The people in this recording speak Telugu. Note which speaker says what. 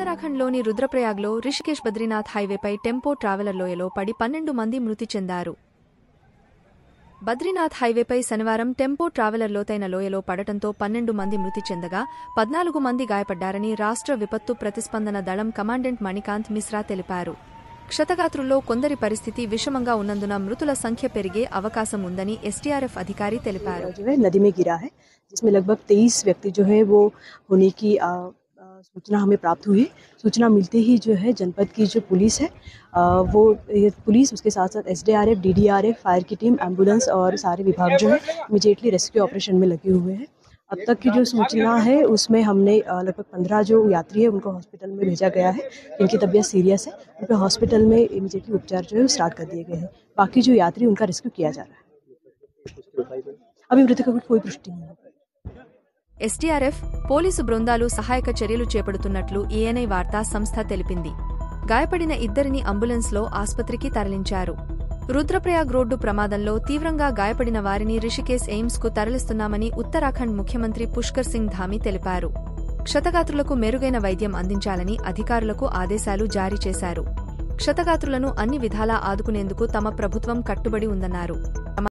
Speaker 1: ఉత్తరాఖండ్లోని రుద్రప్రయాగ్లో రిషికేశ్ బద్రీనాథ్ హైవేపై టెంపో ట్రావెలర్ లోయలో పడి 12 మంది మృతి చెందారు. బద్రీనాథ్ హైవేపై శనివారం టెంపో ట్రావెలర్ లోతైన లోయలో పడటంతో 12 మంది మృతి చెందగా 14 మంది గాయపడ్డారని రాష్ట్ర విపత్తు ప్రతిస్పందన దళం కమాండెంట్ మణికాంత్ మిశ్రా తెలిపారు. క్షతగాత్రుల్లో కొందరి పరిస్థితి విషమంగా ఉన్నందున మృతుల సంఖ్య పెరిగే అవకాశం ఉందని ఎస్డీఆర్ఎఫ్ అధికారి తెలిపారు.
Speaker 2: नदी में गिरा है, जिसमें लगभग 23 व्यक्ति जो है वो होने की सूचना हमें प्राप्त हुई। सूचना मिलते ही जो है जनपद की जो पुलिस है वो पुलिस उसके साथ साथ एसडीआरएफ, डीडीआरएफ, फायर की टीम, एम्बुलेंस और सारे विभाग जो है इमीडिएटली रेस्क्यू ऑपरेशन में लगे हुए हैं। अब तक की जो सूचना है उसमें हमने लगभग 15 जो यात्री है उनको हॉस्पिटल में भेजा गया है। जिनकी तबीयत सीरियस है उनको हॉस्पिटल में इमीडिएटली उपचार जो है स्टार्ट कर दिए गए हैं। बाकी जो यात्री उनका रेस्क्यू किया जा रहा है। अभी मृतकों की कोई पुष्टि नहीं है।
Speaker 1: ఎస్డీఆర్ఎఫ్ పోలీసు బృందాలు సహాయక చర్యలు చేపడుతున్నట్లు ఏఎన్ఐ వార్తా సంస్థ తెలిపింది. గాయపడిన ఇద్దరిని అంబులెన్స్లో ఆస్పత్రికి తరలించారు. రుద్రప్రయాగ్ రోడ్డు ప్రమాదంలో తీవ్రంగా గాయపడిన వారిని రిషికేశ్ ఎయిమ్స్కు తరలిస్తున్నామని ఉత్తరాఖండ్ ముఖ్యమంత్రి పుష్కర్ సింగ్ ధామీ తెలిపారు. క్షతగాత్రులకు మెరుగైన వైద్యం అందించాలని అధికారులకు ఆదేశాలు జారీ చేశారు. క్షతగాత్రులను అన్ని విధాలా ఆదుకునేందుకు తమ ప్రభుత్వం కట్టుబడి ఉందన్నారు.